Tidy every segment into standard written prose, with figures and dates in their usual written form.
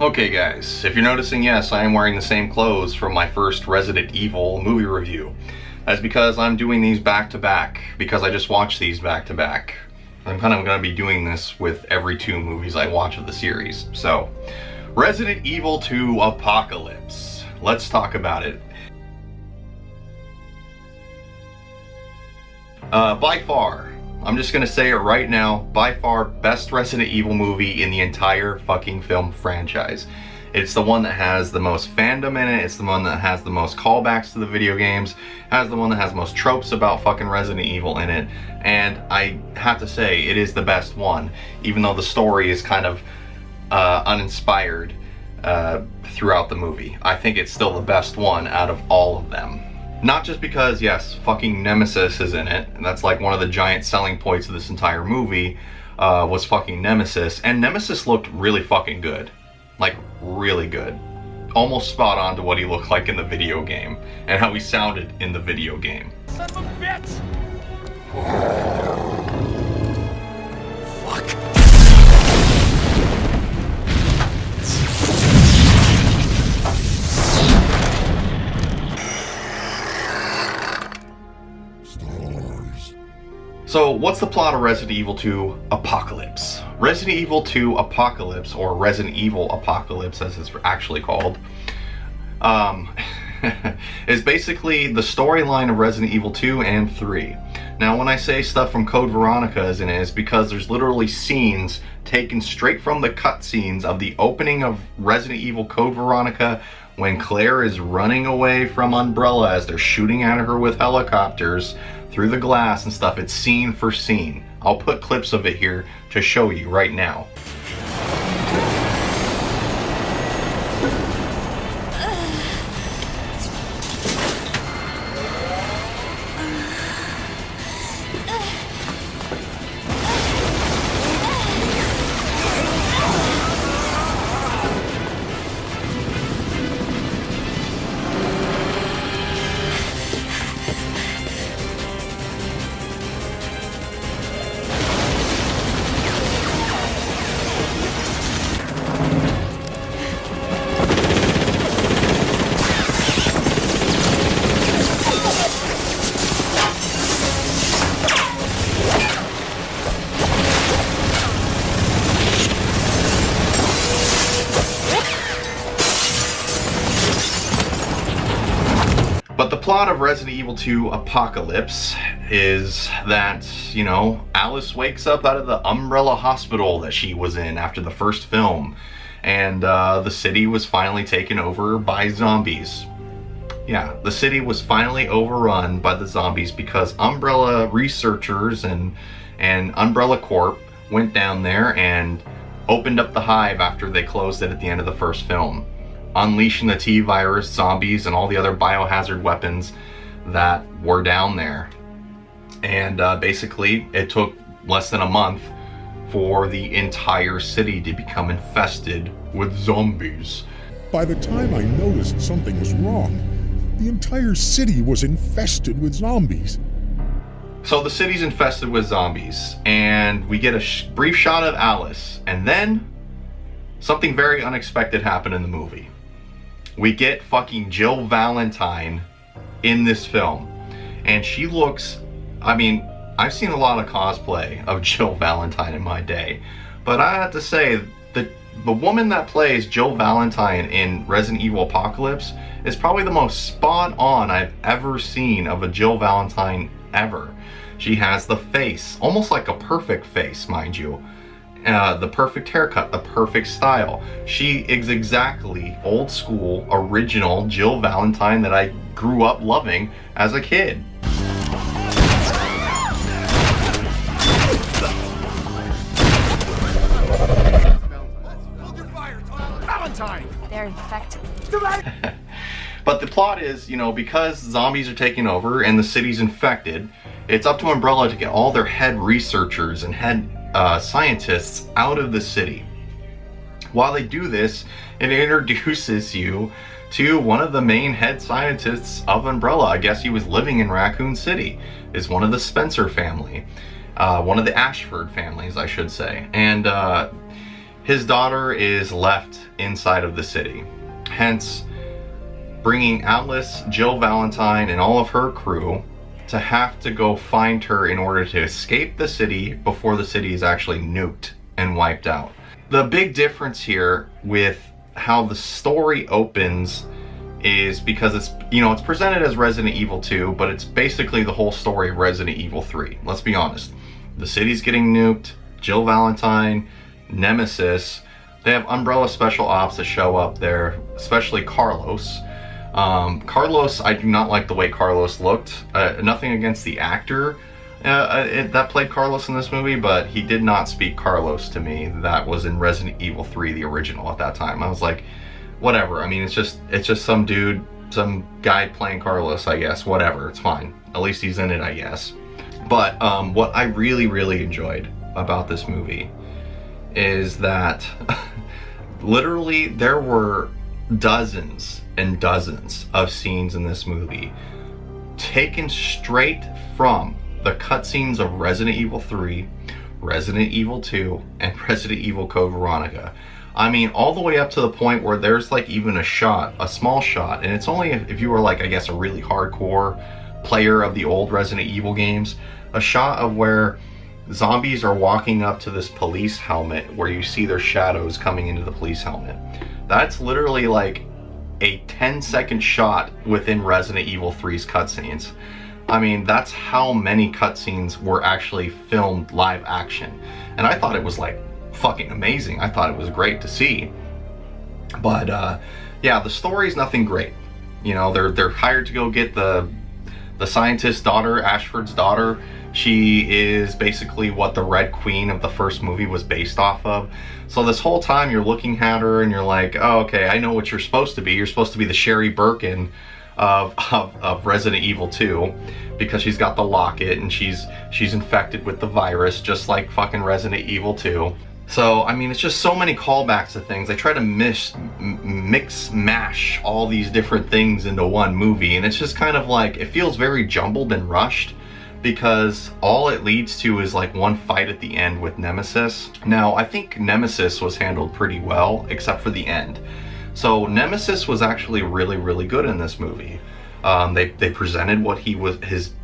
Okay guys, if you're noticing, yes, I am wearing the same clothes from my first Resident Evil movie review. That's because I'm doing these back to back, because I just watched these back to back. I'm kind of going to be doing this with every 2 movies I watch of the series. So, Resident Evil 2 Apocalypse. Let's talk about it. By far, I'm just gonna say it right now, by far best Resident Evil movie in the entire fucking film franchise. It's the one that has the most fandom in it, it's the one that has the most callbacks to the video games, has the one that has most tropes about fucking Resident Evil in it, and I have to say, it is the best one, even though the story is kind of uninspired throughout the movie. I think it's still the best one out of all of them. Not just because, yes, fucking Nemesis is in it, and that's like one of the giant selling points of this entire movie, was fucking Nemesis, and Nemesis looked really fucking good. Like, really good. Almost spot on to what he looked like in the video game, and how he sounded in the video game. Son of a bitch! Fuck. So, what's the plot of Resident Evil 2 Apocalypse? Resident Evil 2 Apocalypse, or Resident Evil Apocalypse as it's actually called, is basically the storyline of Resident Evil 2 and 3. Now, when I say stuff from Code Veronica is in it, it's because there's literally scenes taken straight from the cutscenes of the opening of Resident Evil Code Veronica when Claire is running away from Umbrella as they're shooting at her with helicopters through the glass and stuff. It's scene for scene. I'll put clips of it here to show you right now. But the plot of Resident Evil 2 Apocalypse is that, you know, Alice wakes up out of the Umbrella hospital that she was in after the first film, and the city was finally taken over by zombies. Yeah, the city was finally overrun by the zombies because Umbrella researchers and Umbrella Corp went down there and opened up the hive after they closed it at the end of the first film, unleashing the T-virus, zombies, and all the other biohazard weapons that were down there. And basically, it took less than a month for the entire city to become infested with zombies. By the time I noticed something was wrong, the entire city was infested with zombies. So the city's infested with zombies, and we get a brief shot of Alice, and then something very unexpected happened in the movie. We get fucking Jill Valentine in this film, and she looks, I mean, I've seen a lot of cosplay of Jill Valentine in my day, but I have to say that the woman that plays Jill Valentine in Resident Evil Apocalypse is probably the most spot on I've ever seen of a Jill Valentine ever. She has the face, almost like a perfect face, mind you. The perfect haircut, the perfect style. She is exactly old school, original Jill Valentine that I grew up loving as a kid. Valentine! They're infected. But the plot is, you know, because zombies are taking over and the city's infected, it's up to Umbrella to get all their head researchers and head scientists out of the city. While they do this, it introduces you to one of the main head scientists of Umbrella. I guess he was living in Raccoon City. Is one of the Spencer family, one of the Ashford families, I should say. And his daughter is left inside of the city. Hence, bringing Alice, Jill Valentine, and all of her crew to have to go find her in order to escape the city before the city is actually nuked and wiped out. The big difference here with how the story opens is because it's, you know, it's presented as Resident Evil 2, but it's basically the whole story of Resident Evil 3. Let's be honest. The city's getting nuked, Jill Valentine, Nemesis, they have Umbrella Special Ops that show up there, especially Carlos. Carlos, I do not like the way Carlos looked. Nothing against the actor that played Carlos in this movie, but he did not speak Carlos to me. That was in Resident Evil 3, the original at that time. I was like, whatever. I mean, it's just some dude, some guy playing Carlos, I guess. Whatever, it's fine. At least he's in it, I guess. But what I really, really enjoyed about this movie is that literally there were dozens and dozens of scenes in this movie taken straight from the cutscenes of Resident Evil 3, Resident Evil 2, and Resident Evil Code Veronica. I mean, all the way up to the point where there's like even a shot, a small shot, and it's only if you were like, I guess, a really hardcore player of the old Resident Evil games, a shot of where zombies are walking up to this police helmet where you see their shadows coming into the police helmet. That's literally like a 10-second shot within Resident Evil 3's cutscenes. I mean, that's how many cutscenes were actually filmed live action. And I thought it was like fucking amazing. I thought it was great to see. But yeah, the story's nothing great. You know, they're hired to go get the scientist's daughter, Ashford's daughter. She is basically what the Red Queen of the first movie was based off of. So this whole time you're looking at her and you're like, oh, okay, I know what you're supposed to be. You're supposed to be the Sherry Birkin of Resident Evil 2, because she's got the locket and she's infected with the virus, just like fucking Resident Evil 2. So, I mean, it's just so many callbacks to things. They try to mash all these different things into one movie, and it's just kind of like, it feels very jumbled and rushed, because all it leads to is like one fight at the end with Nemesis. Now, I think Nemesis was handled pretty well, except for the end. So Nemesis was actually really, really good in this movie. They presented what his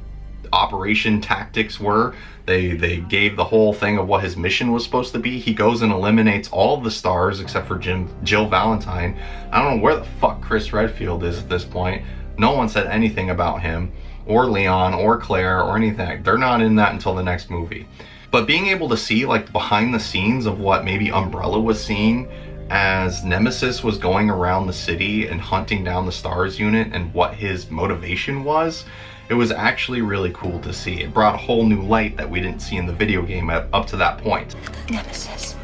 operation tactics were. They gave the whole thing of what his mission was supposed to be. He goes and eliminates all of the stars except for Jill Valentine. I don't know where the fuck Chris Redfield is at this point. No one said anything about him, or Leon, or Claire, or anything. They're not in that until the next movie. But being able to see like behind the scenes of what maybe Umbrella was seeing as Nemesis was going around the city and hunting down the STARS unit, and what his motivation was, it was actually really cool to see. It brought a whole new light that we didn't see in the video game up to that point. Nemesis.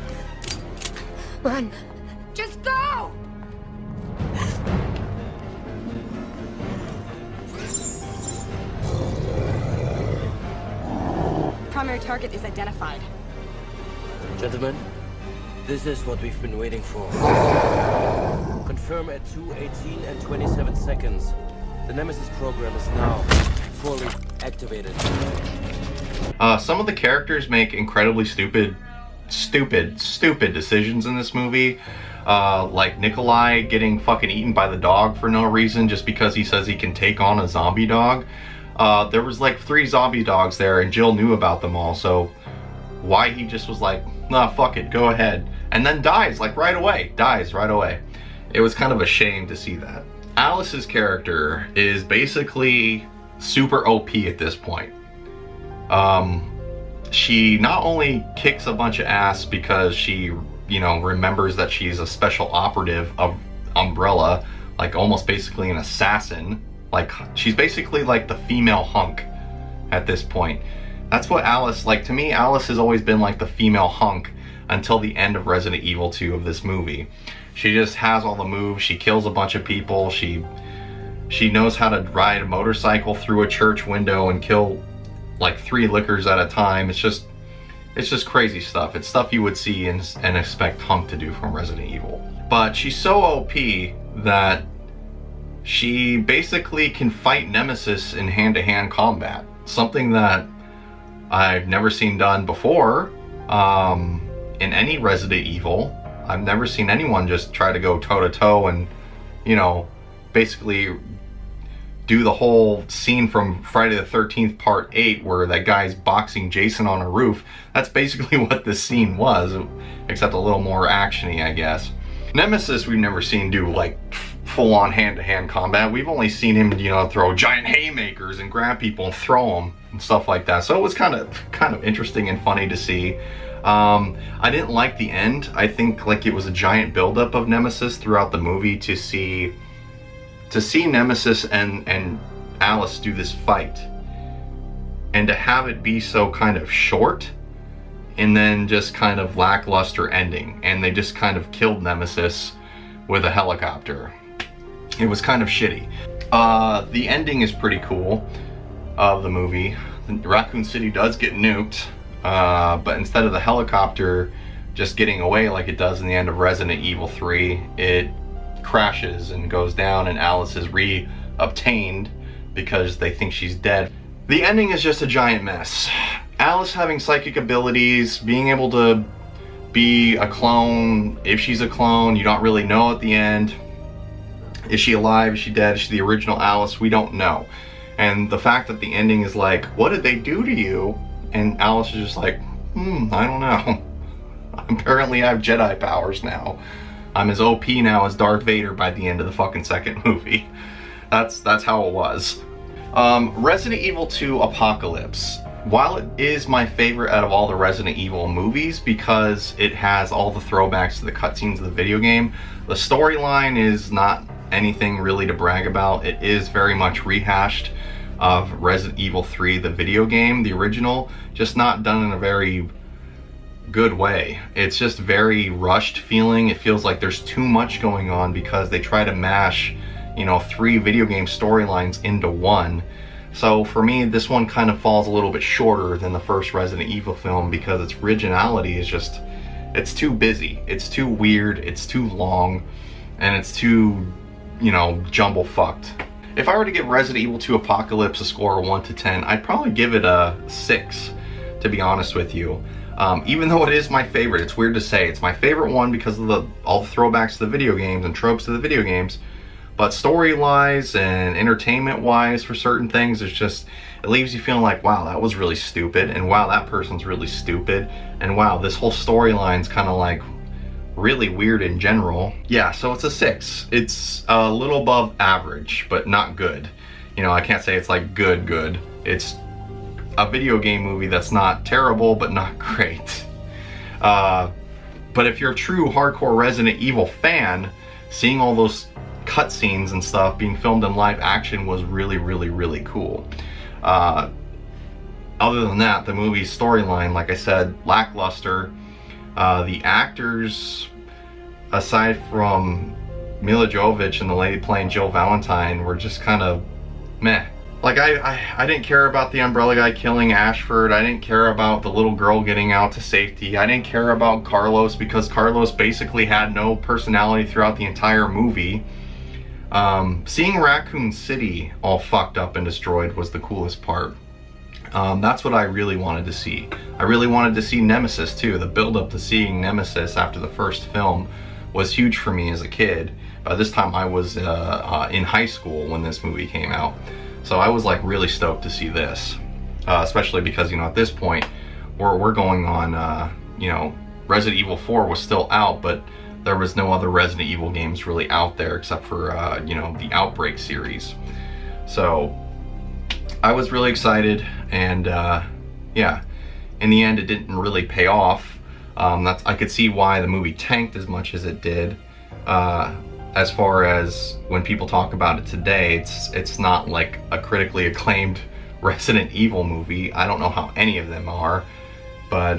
Run. Just go! Primary target is identified. Gentlemen, this is what we've been waiting for. Confirm at 2:18 and 27 seconds. The Nemesis program is now fully activated. Some of the characters make incredibly stupid decisions in this movie. Like Nikolai getting fucking eaten by the dog for no reason, just because he says he can take on a zombie dog. There was like 3 zombie dogs there, and Jill knew about them all, so why he just was like, nah, fuck it, go ahead. And then dies, like right away. It was kind of a shame to see that. Alice's character is basically super OP at this point. She not only kicks a bunch of ass because she, you know, remembers that she's a special operative of Umbrella, like almost basically an assassin. Like, she's basically like the female hunk at this point. That's what Alice, like, to me, Alice has always been like the female hunk until the end of Resident Evil 2 of this movie. She just has all the moves. She kills a bunch of people. She knows how to ride a motorcycle through a church window and kill like 3 lickers at a time. It's just crazy stuff. It's stuff you would see and expect Hunk to do from Resident Evil. But she's so OP that she basically can fight Nemesis in hand-to-hand combat. Something that I've never seen done before in any Resident Evil. I've never seen anyone just try to go toe-to-toe and, you know, basically do the whole scene from Friday the 13th Part 8 where that guy's boxing Jason on a roof. That's basically what this scene was, except a little more actiony, I guess. Nemesis we've never seen do like full-on hand-to-hand combat. We've only seen him, you know, throw giant haymakers and grab people and throw them and stuff like that. So it was kind of interesting and funny to see. I didn't like the end. I think like it was a giant buildup of Nemesis throughout the movie to see Nemesis and Alice do this fight, and to have it be so kind of short and then just kind of lackluster ending, and they just kind of killed Nemesis with a helicopter. It was kind of shitty. The ending is pretty cool of the movie. Raccoon City does get nuked, but instead of the helicopter just getting away like it does in the end of Resident Evil 3, it crashes and goes down, and Alice is re-obtained because they think she's dead. The ending is just a giant mess. Alice having psychic abilities, being able to be a clone. If she's a clone, you don't really know at the end. Is she alive? Is she dead? Is she the original Alice? We don't know. And the fact that the ending is like, what did they do to you? And Alice is just like, I don't know. Apparently I have Jedi powers now. I'm as OP now as Darth Vader by the end of the fucking second movie. That's how it was. Resident Evil 2 Apocalypse. While it is my favorite out of all the Resident Evil movies because it has all the throwbacks to the cutscenes of the video game, the storyline is not anything really to brag about. It is very much rehashed of Resident Evil 3, the video game, the original, just not done in a very good way. It's just very rushed feeling. It feels like there's too much going on because they try to mash, you know, 3 video game storylines into one. So for me, this one kind of falls a little bit shorter than the first Resident Evil film because its originality is just, it's too busy, it's too weird, it's too long, and it's too, you know, jumble fucked. If I were to give Resident Evil 2 Apocalypse a score of 1 to 10, I'd probably give it a 6, to be honest with you. Even though it is my favorite, it's weird to say, it's my favorite one because of all the throwbacks to the video games and tropes of the video games. But story-wise and entertainment-wise for certain things, it's just, it leaves you feeling like, wow, that was really stupid, and wow, that person's really stupid, and wow, this whole storyline's kind of like really weird in general. Yeah, so it's a 6. It's a little above average, but not good. You know, I can't say it's like good. It's a video game movie that's not terrible, but not great. But if you're a true hardcore Resident Evil fan, seeing all those cutscenes and stuff being filmed in live action was really cool. Other than that, the movie's storyline, like I said, lackluster. The actors, aside from Mila Jovovich and the lady playing Jill Valentine, were just kind of meh. Like, I didn't care about the umbrella guy killing Ashford. I didn't care about the little girl getting out to safety. I didn't care about Carlos because Carlos basically had no personality throughout the entire movie. Seeing Raccoon City all fucked up and destroyed was the coolest part. That's what I really wanted to see. I really wanted to see Nemesis too. The build-up to seeing Nemesis after the first film was huge for me as a kid. By this time I was in high school when this movie came out. So I was like really stoked to see this. Especially because, you know, at this point we're going on, you know, Resident Evil 4 was still out, but there was no other Resident Evil games really out there except for, you know, the Outbreak series. So I was really excited, and yeah, in the end it didn't really pay off. I could see why the movie tanked as much as it did. As far as when people talk about it today, it's not like a critically acclaimed Resident Evil movie. I don't know how any of them are, but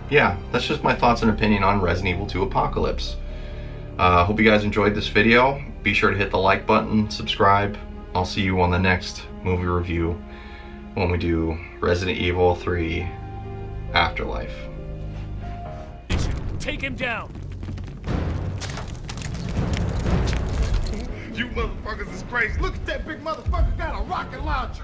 yeah, that's just my thoughts and opinion on Resident Evil 2 Apocalypse. Hope you guys enjoyed this video. Be sure to hit the like button, subscribe. I'll see you on the next movie review when we do Resident Evil 3 Afterlife. Take him down. You motherfuckers is crazy. Look at that big motherfucker got a rocket launcher.